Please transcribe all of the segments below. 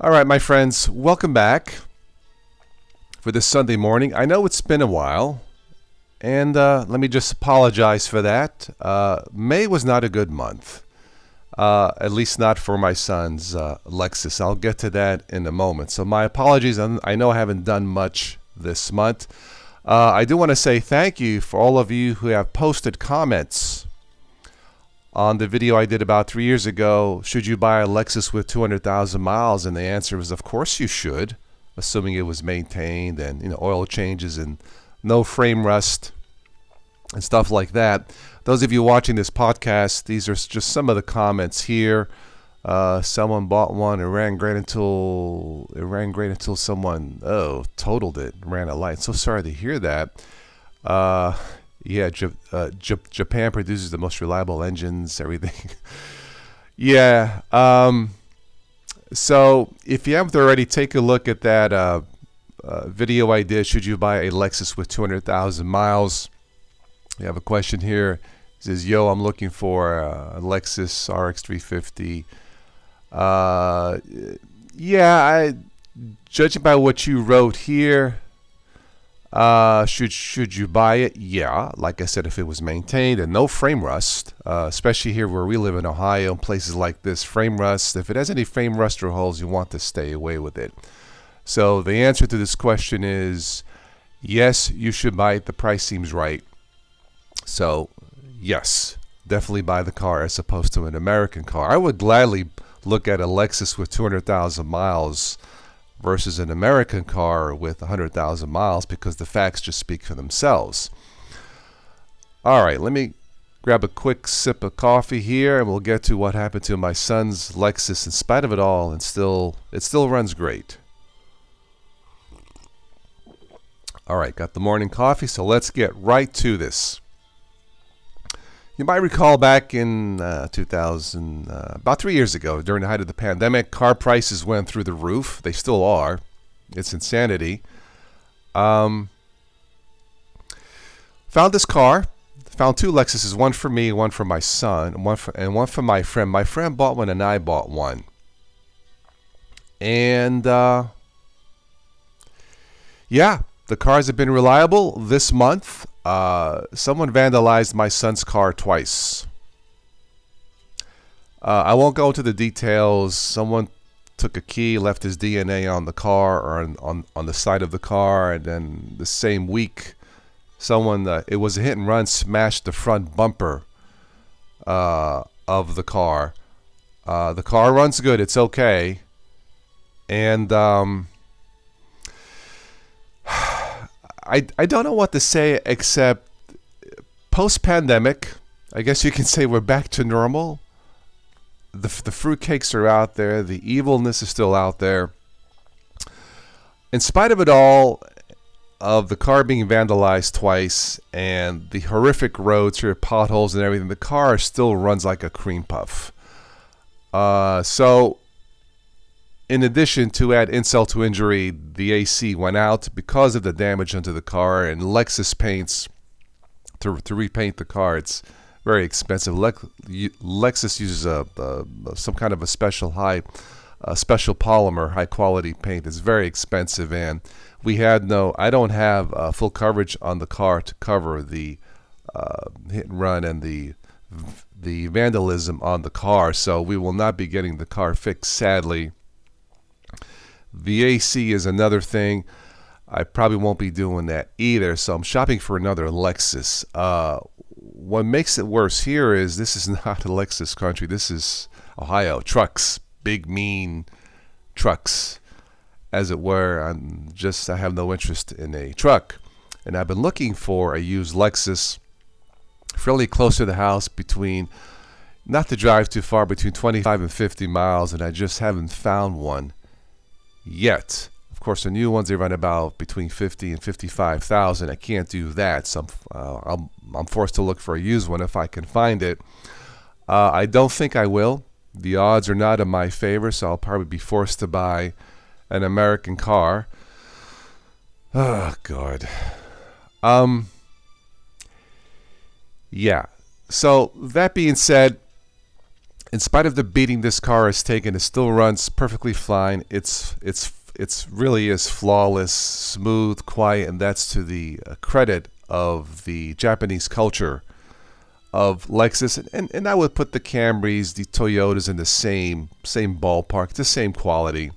All right, my friends, welcome back for this Sunday morning. I know it's been a while, and let me just apologize for that. May was not a good month, at least not for my son's Lexus. I'll get to that in a moment. So my apologies. I know I haven't done much this month. I do want to say thank you for all of you who have posted comments on the video I did about 3 years ago. Should you buy a Lexus with 200,000 miles? And the answer was, of course you should, assuming it was maintained and oil changes and no frame rust and stuff like that. Those of you watching this podcast, these are just some of the comments here. Someone bought one. It ran great until someone totaled it, ran a light. So sorry to hear that. Yeah, Japan produces the most reliable engines, everything. Yeah. So if you haven't already, take a look at that video I did. Should you buy a Lexus with 200,000 miles? We have a question here. It says, yo, I'm looking for a Lexus RX 350. Judging by what you wrote here, should you buy it? Yeah, like I said, if it was maintained and no frame rust, especially here where we live in Ohio, places like this, frame rust. If it has any frame rust or holes, you want to stay away with it. So the answer to this question is yes, you should buy it. The price seems right. So yes, definitely buy the car as opposed to an American car. I would gladly look at a Lexus with 200,000 miles versus an American car with 100,000 miles because the facts just speak for themselves. All right, let me grab a quick sip of coffee here, and we'll get to what happened to my son's Lexus in spite of it all, and it still runs great. All right, got the morning coffee, so let's get right to this. You might recall back in 2000, about 3 years ago, during the height of the pandemic, car prices went through the roof. They still are. It's insanity. Found this car. Found two Lexuses, one for me, one for my son, and one for my friend. My friend bought one, and I bought one. And yeah, the cars have been reliable this month. Someone vandalized my son's car twice. I won't go into the details. Someone took a key, left his DNA on the car or on the side of the car, and then the same week, someone, it was a hit and run, smashed the front bumper of the car. The car runs good. It's okay. And I don't know what to say except post-pandemic, I guess you can say we're back to normal. The fruitcakes are out there. The evilness is still out there. In spite of it all, of the car being vandalized twice and the horrific roads here, potholes and everything, the car still runs like a cream puff. So in addition, to add insult to injury, the AC went out because of the damage onto the car, and Lexus paints to repaint the car. It's very expensive. Lexus uses some kind of a special polymer, high quality paint. It's very expensive, and I don't have full coverage on the car to cover the hit and run and the vandalism on the car, so we will not be getting the car fixed, sadly. The AC is another thing. I probably won't be doing that either, so I'm shopping for another Lexus. What makes it worse here is this is not a Lexus country. This is Ohio. Trucks, big, mean trucks, as it were. I have no interest in a truck. And I've been looking for a used Lexus fairly close to the house, not to drive too far, between 25 and 50 miles, and I just haven't found one yet. Of course, the new ones, they run about between 50 and 55,000. I can't do that, so I'm forced to look for a used one if I can find it. I don't think I will. The odds are not in my favor, so I'll probably be forced to buy an American car. Oh, God. Yeah. So that being said, In spite of the beating this car has taken, it still runs perfectly fine. It's really is flawless, smooth, quiet, and that's to the credit of the Japanese culture of Lexus. And I would put the Camrys, the Toyotas in the same ballpark, the same quality.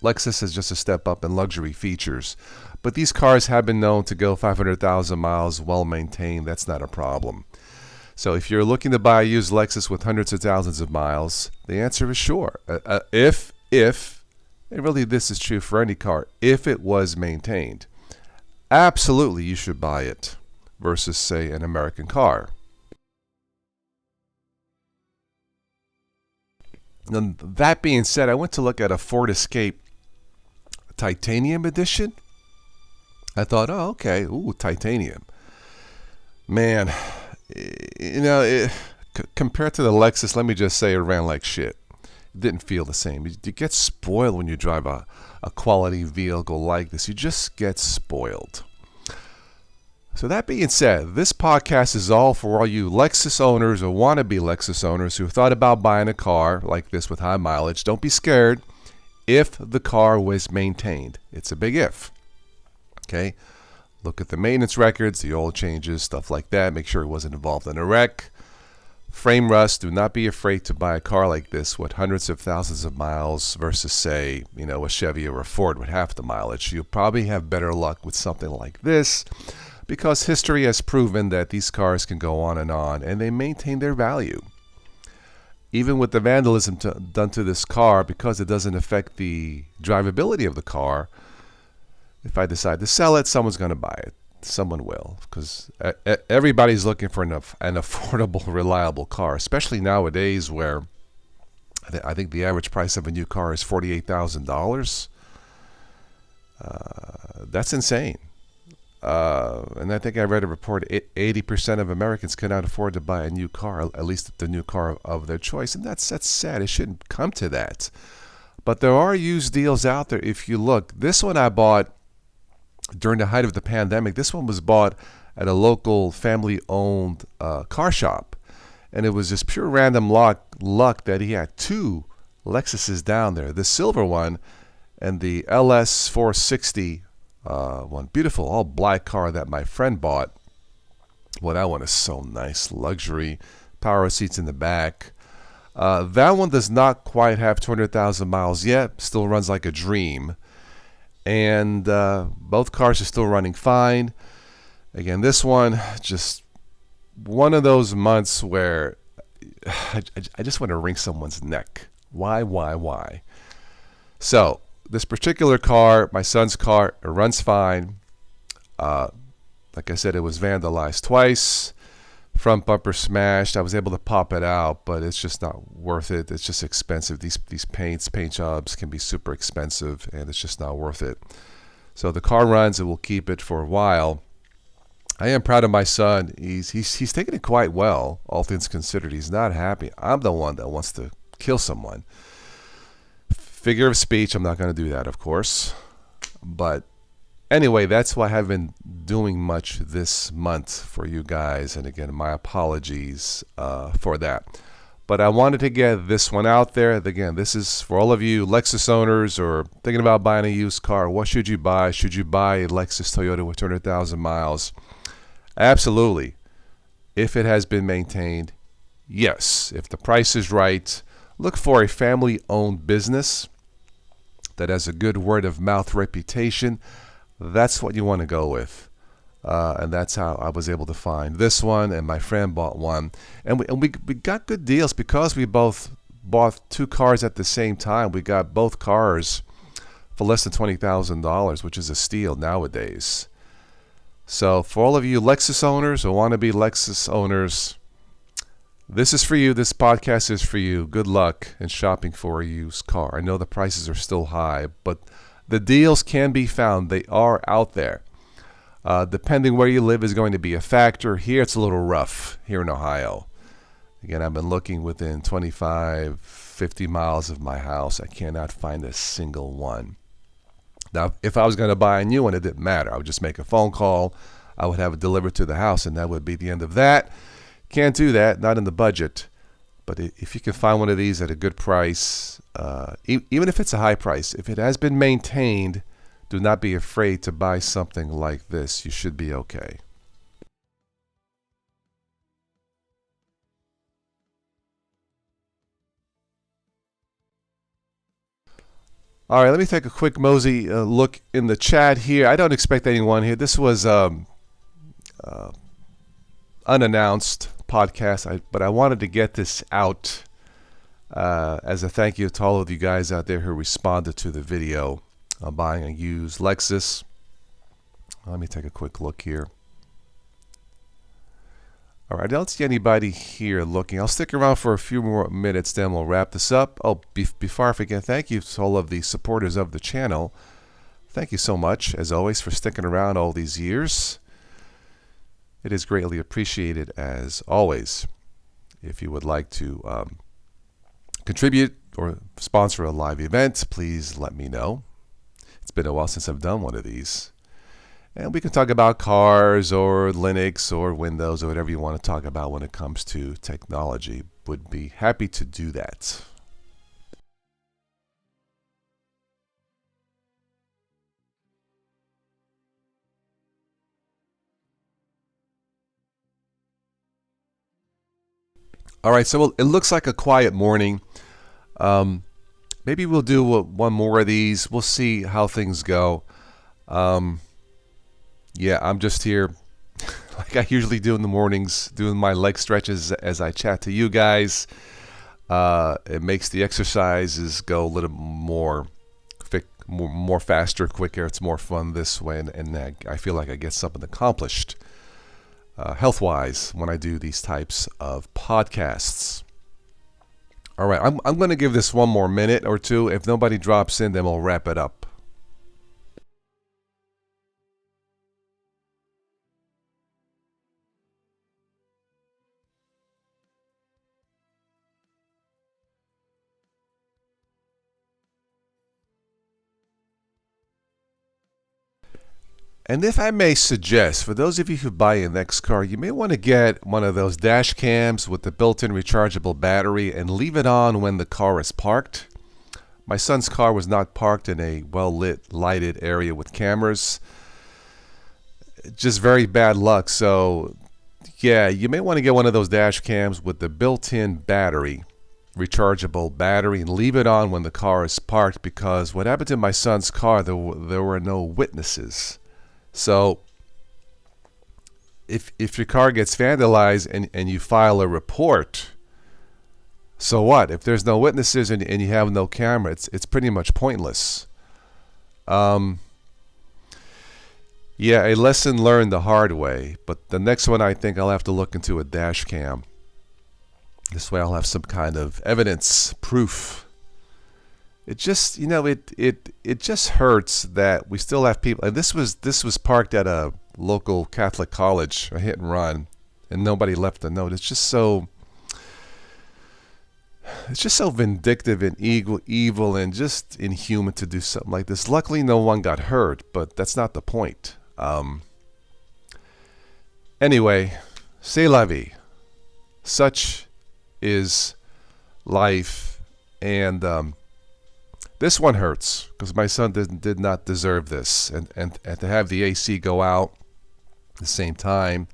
Lexus is just a step up in luxury features. But these cars have been known to go 500,000 miles well maintained. That's not a problem. So if you're looking to buy a used Lexus with hundreds of thousands of miles, the answer is sure. If, and really this is true for any car, if it was maintained, absolutely you should buy it versus, say, an American car. And that being said, I went to look at a Ford Escape Titanium Edition. I thought, oh, okay, ooh, titanium. Man, compared to the Lexus, let me just say it ran like shit. It didn't feel the same. You get spoiled when you drive a quality vehicle like this. You just get spoiled. So that being said, this podcast is all for all you Lexus owners or wannabe Lexus owners who thought about buying a car like this with high mileage. Don't be scared if the car was maintained. It's a big if. Okay? Look at the maintenance records, the oil changes, stuff like that. Make sure it wasn't involved in a wreck. Frame rust. Do not be afraid to buy a car like this with hundreds of thousands of miles versus, say, a Chevy or a Ford with half the mileage. You'll probably have better luck with something like this because history has proven that these cars can go on and they maintain their value. Even with the vandalism done to this car, because it doesn't affect the drivability of the car, if I decide to sell it, someone's going to buy it. Someone will, because everybody's looking for an affordable, reliable car, especially nowadays where I think the average price of a new car is $48,000. That's insane. And I think I read a report 80% of Americans cannot afford to buy a new car, at least the new car of their choice. And that's sad. It shouldn't come to that. But there are used deals out there if you look. This one I bought during the height of the pandemic. This one was bought at a local family-owned car shop. And it was just pure random luck that he had two Lexuses down there. The silver one and the LS 460 one. Beautiful, all black car that my friend bought. Well, that one is so nice. Luxury, power seats in the back. That one does not quite have 200,000 miles yet. Still runs like a dream. And both cars are still running fine. Again, this one, just one of those months where I just want to wring someone's neck. Why? So, this particular car, my son's car, it runs fine. Like I said, it was vandalized twice. Front bumper smashed. I was able to pop it out, but it's just not worth it. It's just expensive. These paint jobs can be super expensive, and it's just not worth it. So the car runs, and we'll keep it for a while. I am proud of my son. He's taking it quite well, all things considered. He's not happy. I'm the one that wants to kill someone. Figure of speech. I'm not going to do that, of course. But anyway, that's why I haven't been doing much this month for you guys. And again, my apologies for that. But I wanted to get this one out there. Again, this is for all of you Lexus owners or thinking about buying a used car. What should you buy? Should you buy a Lexus Toyota with 200,000 miles? Absolutely. If it has been maintained, yes. If the price is right, look for a family-owned business that has a good word-of-mouth reputation. That's what you want to go with. And that's how I was able to find this one, and my friend bought one. And we got good deals because we both bought two cars at the same time. We got both cars for less than $20,000, which is a steal nowadays. So for all of you Lexus owners or wannabe Lexus owners, this is for you. This podcast is for you. Good luck in shopping for a used car. I know the prices are still high, but the deals can be found. They are out there. Depending where you live is going to be a factor. Here it's a little rough here in Ohio. Again, I've been looking within 25, 50 miles of my house. I cannot find a single one. Now, if I was going to buy a new one, it didn't matter. I would just make a phone call. I would have it delivered to the house, and that would be the end of that. Can't do that, not in the budget. But if you can find one of these at a good price, even if it's a high price, if it has been maintained, do not be afraid to buy something like this. You should be okay. All right, let me take a quick mosey look in the chat here. I don't expect anyone here. This was unannounced podcast, but I wanted to get this out as a thank you to all of you guys out there who responded to the video buying a used Lexus. Let me take a quick look here. All right, I don't see anybody here looking. I'll stick around for a few more minutes, then we'll wrap this up. Oh, before I forget, thank you to all of the supporters of the channel. Thank you so much, as always, for sticking around all these years. It is greatly appreciated, as always. If you would like to contribute or sponsor a live event, please let me know. It's been a while since I've done one of these. And we can talk about cars or Linux or Windows or whatever you want to talk about when it comes to technology. Would be happy to do that. All right, so it looks like a quiet morning. Maybe we'll do one more of these. We'll see how things go. Yeah, I'm just here like I usually do in the mornings, doing my leg stretches as I chat to you guys. It makes the exercises go a little more faster, quicker. It's more fun this way, and I feel like I get something accomplished health-wise when I do these types of podcasts. All right, I'm going to give this one more minute or two. If nobody drops in, then we'll wrap it up. And if I may suggest, for those of you who buy a next car, you may want to get one of those dash cams with the built-in rechargeable battery and leave it on when the car is parked. My son's car was not parked in a well-lit, lighted area with cameras. Just very bad luck. So, yeah, you may want to get one of those dash cams with the built-in battery, rechargeable battery, and leave it on when the car is parked, because what happened to my son's car, there were no witnesses. So if your car gets vandalized and you file a report, so what? If there's no witnesses and you have no camera, it's pretty much pointless. Yeah, a lesson learned the hard way. But the next one, I think I'll have to look into a dash cam. This way I'll have some kind of evidence, proof. It just, it just hurts that we still have people. And this was parked at a local Catholic college, a hit and run, and nobody left a note. It's just so vindictive and evil and just inhuman to do something like this. Luckily, no one got hurt, but that's not the point. Anyway, c'est la vie. Such is life, and this one hurts because my son did not deserve this, and to have the AC go out at the same time.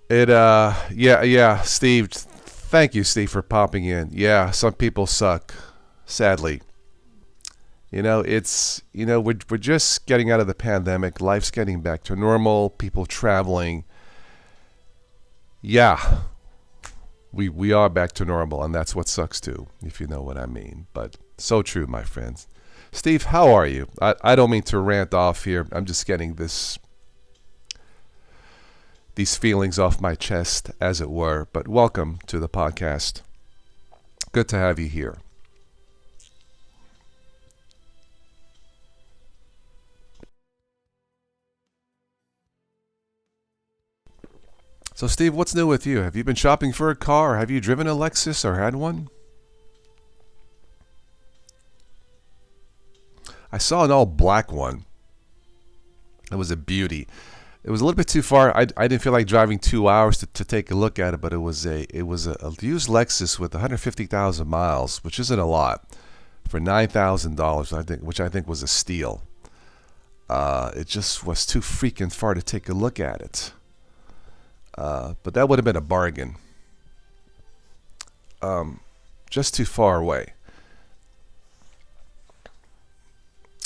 Yeah, Steve. Thank you, Steve, for popping in. Yeah, some people suck, sadly. We're just getting out of the pandemic. Life's getting back to normal. People traveling. Yeah. We are back to normal, and that's what sucks too, if you know what I mean. But so true, my friends. Steve, how are you? I don't mean to rant off here. I'm just getting these feelings off my chest, as it were. But welcome to the podcast. Good to have you here. So, Steve, what's new with you? Have you been shopping for a car? Have you driven a Lexus or had one? I saw an all-black one. It was a beauty. It was a little bit too far. I didn't feel like driving 2 hours to take a look at it, but it was a used Lexus with 150,000 miles, which isn't a lot, for $9,000. Which I think was a steal. It just was too freaking far to take a look at it. But that would have been a bargain. Just too far away.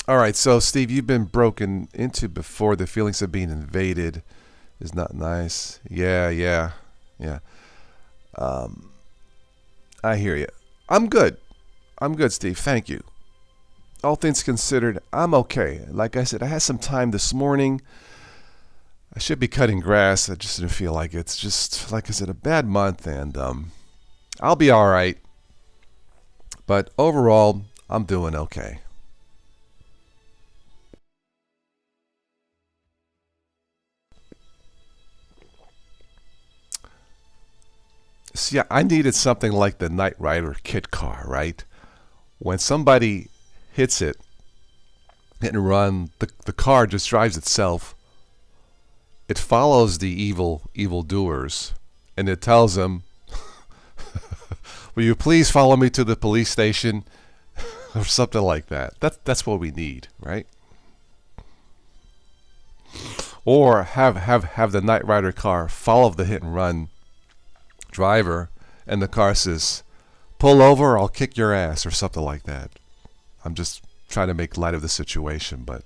All right, so Steve, you've been broken into before. The feelings of being invaded is not nice. Yeah. I hear you. I'm good, Steve. Thank you. All things considered, I'm okay. Like I said, I had some time this morning. I should be cutting grass. I just didn't feel like it. It's just, like I said, a bad month, and I'll be all right. But overall, I'm doing okay. See, I needed something like the Knight Rider kit car, right? When somebody hits it, hit and run, the car just drives itself. It follows the evil doers, and it tells them, "Will you please follow me to the police station?" or something like that. That's what we need, right? Or have the Knight Rider car follow the hit and run driver, and the car says, "Pull over, or I'll kick your ass," or something like that. I'm just trying to make light of the situation, but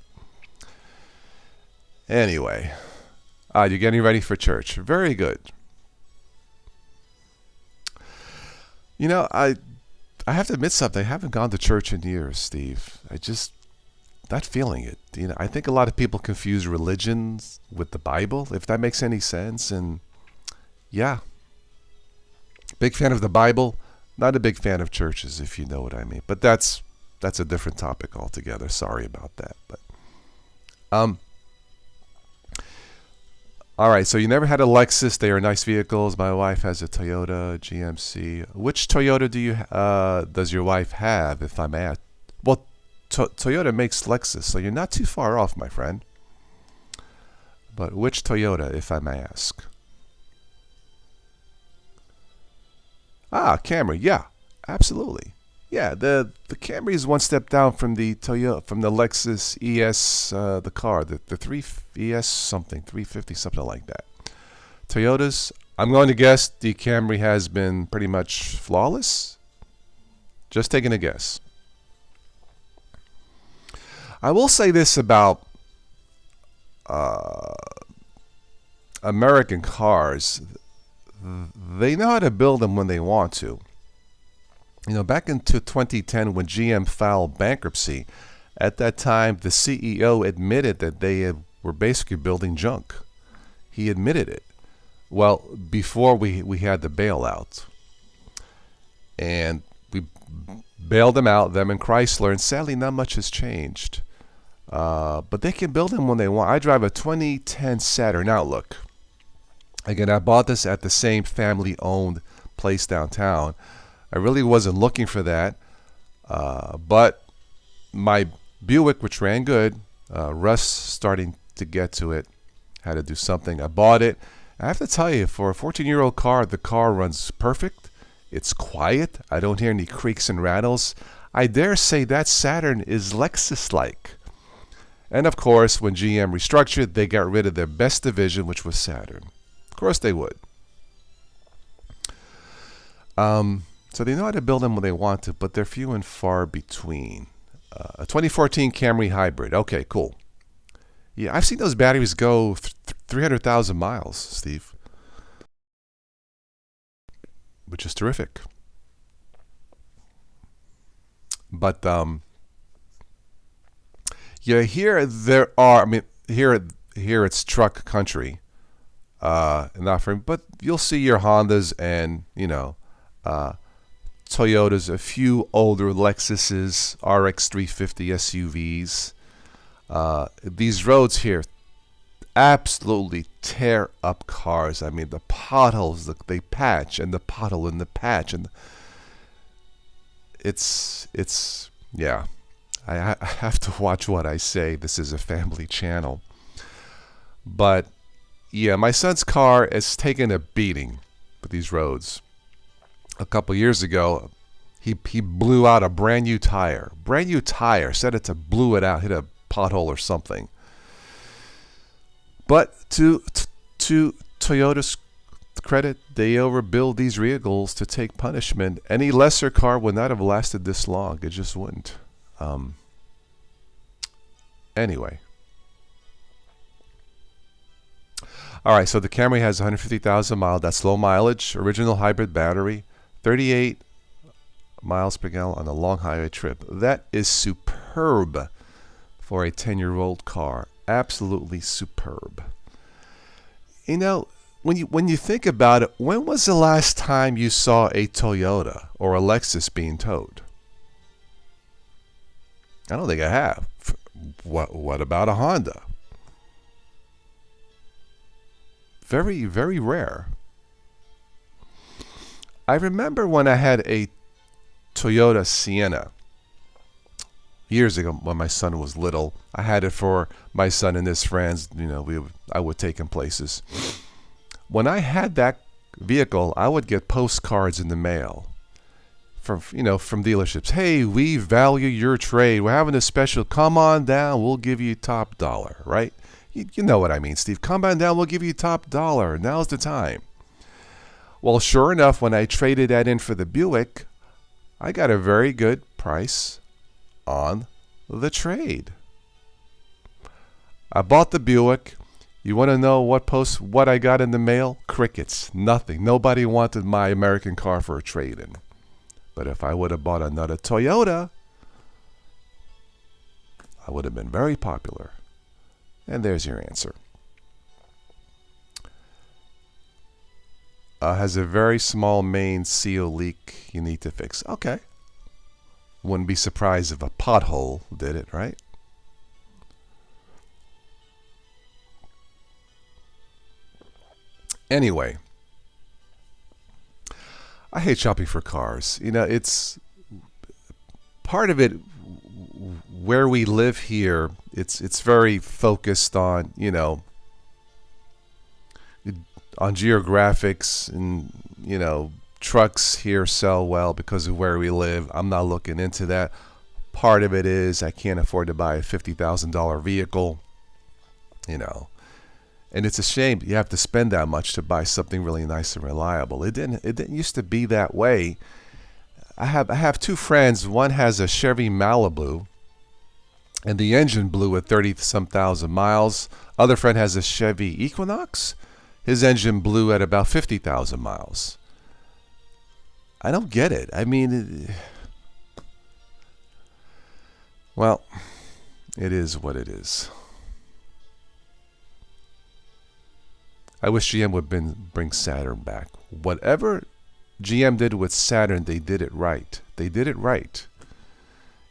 anyway. You're getting ready for church. Very good. You know, I have to admit something. I haven't gone to church in years, Steve. I just not feeling it. You know, I think a lot of people confuse religions with the Bible, if that makes any sense. And yeah, big fan of the Bible, not a big fan of churches, if you know what I mean. But that's a different topic altogether. Sorry about that. But all right, so you never had a Lexus. They are nice vehicles. My wife has a Toyota GMC. Which Toyota does your wife have, if I may ask? Well, Toyota makes Lexus, so you're not too far off, my friend. But which Toyota, if I may ask? Camry. Yeah, absolutely. Yeah, the Camry is one step down from the Lexus ES, the car, the 3 ES something, 350, something like that. Toyotas, I'm going to guess the Camry has been pretty much flawless. Just taking a guess. I will say this about American cars. They know how to build them when they want to. You know, back into 2010 when GM filed bankruptcy, at that time the CEO admitted that they were basically building junk. He admitted it. Well, before we had the bailout. And we bailed them out, them and Chrysler, and sadly not much has changed. But they can build them when they want. I drive a 2010 Saturn Outlook. Again, I bought this at the same family-owned place downtown. I really wasn't looking for that, but my Buick, which ran good, Russ starting to get to it, had to do something. I bought it. I have to tell you, for a 14-year-old car, the car runs perfect. It's quiet. I don't hear any creaks and rattles. I dare say that Saturn is Lexus-like. And of course, when GM restructured, they got rid of their best division, which was Saturn. Of course they would. So they know how to build them when they want to, but they're few and far between. A 2014 Camry Hybrid. Okay, cool. Yeah, I've seen those batteries go 300,000 miles, Steve, which is terrific. But yeah, here there are. I mean, here it's truck country, not for. But you'll see your Hondas and Toyotas, a few older Lexuses, RX 350 SUVs. These roads here absolutely tear up cars. I mean, the potholes, they patch, and the pothole and the patch, and it's yeah. I have to watch what I say. This is a family channel, but Yeah, my son's car is taking a beating with these roads. A couple years ago, he blew out a brand new tire. Brand new tire. Said it to blew it out, hit a pothole or something. But to Toyota's credit, they overbuild these vehicles to take punishment. Any lesser car would not have lasted this long. It just wouldn't. Anyway. All right, so the Camry has 150,000 miles. That's low mileage, original hybrid battery, 38 miles per gallon on a long highway trip. That is superb for a 10-year-old car. Absolutely superb. You know, when you think about it, when was the last time you saw a Toyota or a Lexus being towed? I don't think I have. What about a Honda? Very, very rare. I remember when I had a Toyota Sienna years ago when my son was little. I had it for my son and his friends. You know, I would take him places. When I had that vehicle, I would get postcards in the mail from dealerships. Hey, we value your trade. We're having a special. Come on down. We'll give you top dollar, right? You know what I mean, Steve. Come on down. We'll give you top dollar. Now's the time. Well, sure enough, when I traded that in for the Buick, I got a very good price on the trade. I bought the Buick. You want to know what I got in the mail? Crickets. Nothing. Nobody wanted my American car for a trade-in. But if I would have bought another Toyota, I would have been very popular. And there's your answer. Has a very small main seal leak you need to fix. Okay. Wouldn't be surprised if a pothole did it, right? Anyway, I hate shopping for cars. You know, it's part of it where we live here. It's very focused on, on geographics, and, trucks here sell well because of where we live. I'm not looking into that. Part of it is I can't afford to buy a $50,000 vehicle, and it's a shame you have to spend that much to buy something really nice and reliable. It didn't used to be that way. I have two friends. One has a Chevy Malibu, and the engine blew at 30-some thousand miles. Other friend has a Chevy Equinox. His engine blew at about 50,000 miles. I don't get it. I mean, well, it is what it is. I wish GM would bring Saturn back. Whatever GM did with Saturn, they did it right. They did it right.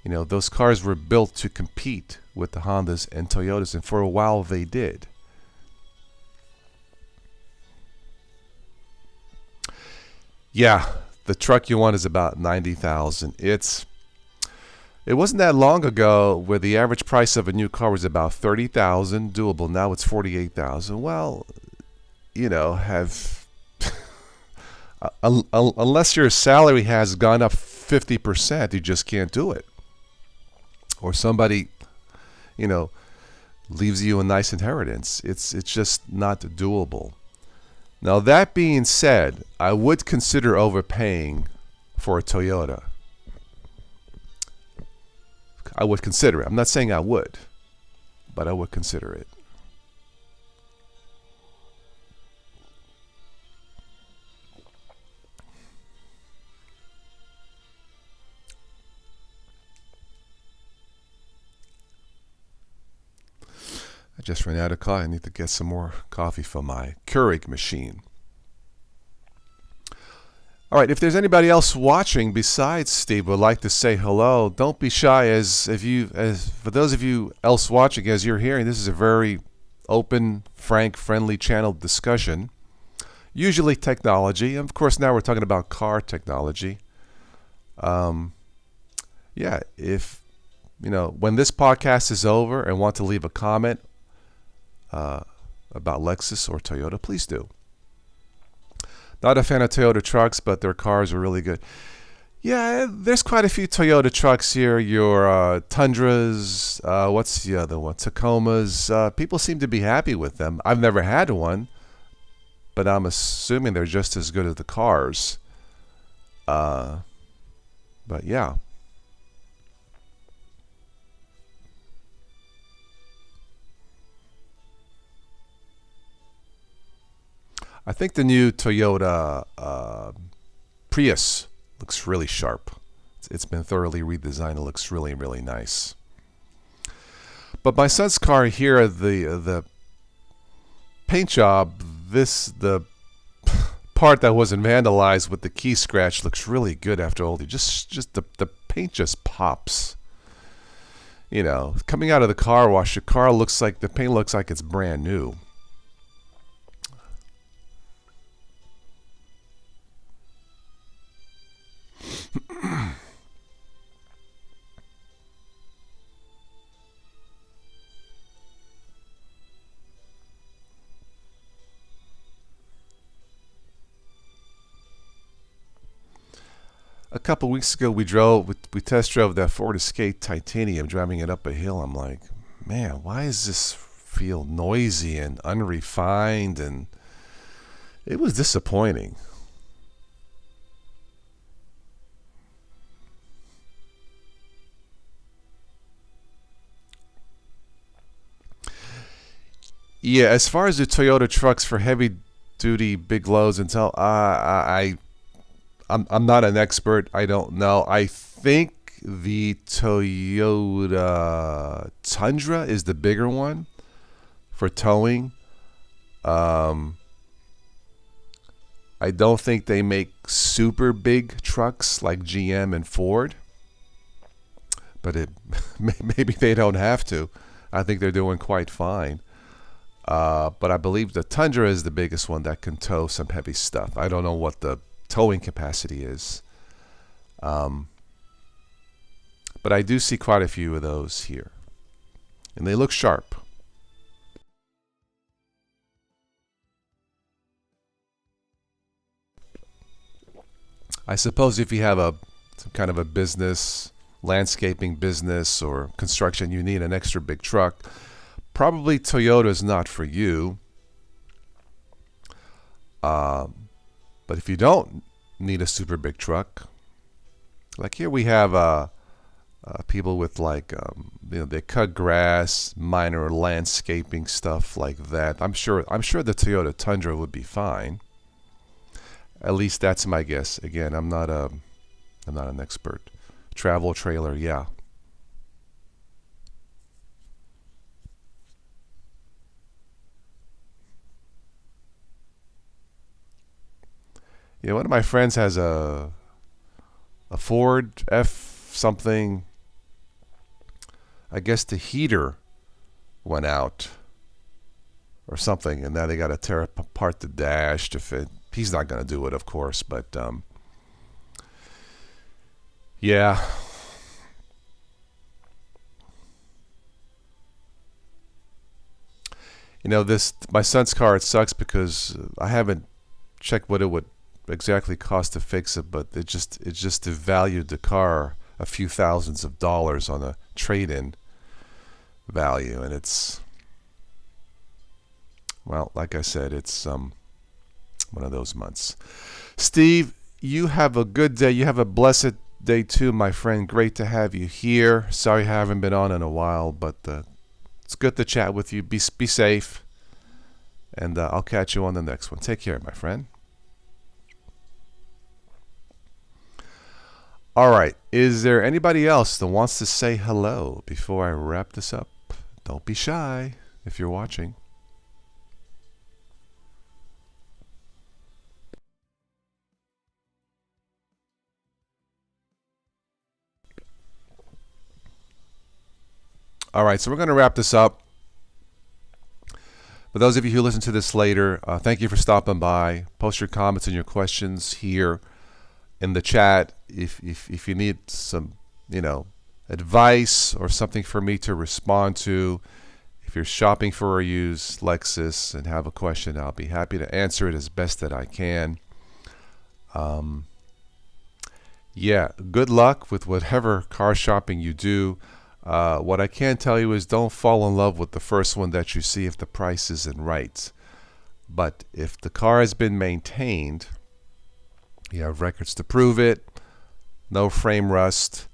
Those cars were built to compete with the Hondas and Toyotas, and for a while they did. Yeah, the truck you want is about $90,000. It wasn't that long ago where the average price of a new car was about $30,000, doable. Now it's $48,000. Well, unless your salary has gone up 50%, you just can't do it. Or somebody, leaves you a nice inheritance. It's just not doable. Now, that being said, I would consider overpaying for a Toyota. I would consider it. I'm not saying I would, but I would consider it. I just ran out of coffee. I need to get some more coffee from my Keurig machine. All right, if there's anybody else watching besides Steve would like to say hello, don't be shy. As for those of you else watching, as you're hearing, this is a very open, frank, friendly channel discussion. Usually technology. Of course, now we're talking about car technology. If when this podcast is over and want to leave a comment, a about Lexus or Toyota, please do. Not a fan of Toyota trucks, but their cars are really good. Yeah, there's quite a few Toyota trucks here. Your Tundras, what's the other one? Tacomas. People seem to be happy with them. I've never had one, but I'm assuming they're just as good as the cars. But yeah. I think the new Toyota Prius looks really sharp. It's been thoroughly redesigned. It looks really, really nice. But my son's car here, the paint job, the part that wasn't vandalized with the key scratch looks really good after all. Just the paint just pops. You know, coming out of the car wash, the paint looks like it's brand new. A couple weeks ago, we test drove that Ford Escape Titanium, driving it up a hill. I'm like, man, why does this feel noisy and unrefined? And it was disappointing. Yeah, as far as the Toyota trucks for heavy duty big loads and so I'm not an expert. I don't know. I think the Toyota Tundra is the bigger one for towing. I don't think they make super big trucks like GM and Ford, but maybe they don't have to. I think they're doing quite fine. But I believe the Tundra is the biggest one that can tow some heavy stuff. I don't know what the towing capacity is. But I do see quite a few of those here. And they look sharp. I suppose if you have some kind of a business, landscaping business or construction, you need an extra big truck. Probably Toyota is not for you. But if you don't need a super big truck, like here we have people with they cut grass, minor landscaping stuff like that. I'm sure the Toyota Tundra would be fine. At least that's my guess. Again, I'm not an expert. Travel trailer, yeah. Yeah, one of my friends has a Ford F something. I guess the heater went out or something, and now they got to tear apart the dash to fit. He's not going to do it, of course, but yeah. You know, my son's car, it sucks because I haven't checked what it would exactly cost to fix it, but it just devalued the car a few thousands of dollars on a trade-in value, and it's, well, like I said, it's one of those months. Steve, you have a good day. You have a blessed day too, my friend. Great to have you here. Sorry I haven't been on in a while, but it's good to chat with you. Be safe, and I'll catch you on the next one. Take care, my friend. All right. Is there anybody else that wants to say hello before I wrap this up? Don't be shy if you're watching. All right, so we're going to wrap this up. For those of you who listen to this later, thank you for stopping by. Post your comments and your questions here in the chat. If you need some, advice or something for me to respond to, If you're shopping for a used Lexus and have a question, I'll be happy to answer it as best that I can. Yeah, good luck with whatever car shopping you do. What I can tell you is don't fall in love with the first one that you see if the price isn't right. But if the car has been maintained, you have records to prove it, no frame rust,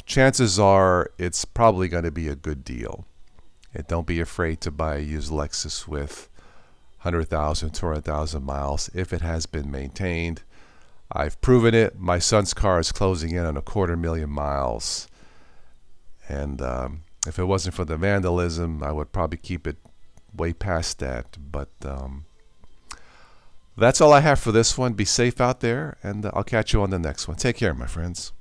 chances are it's probably going to be a good deal. And don't be afraid to buy a used Lexus with 100,000, 200,000 miles if it has been maintained. I've proven it. My son's car is closing in on 250,000 miles. And if it wasn't for the vandalism, I would probably keep it way past that. But that's all I have for this one. Be safe out there, and I'll catch you on the next one. Take care, my friends.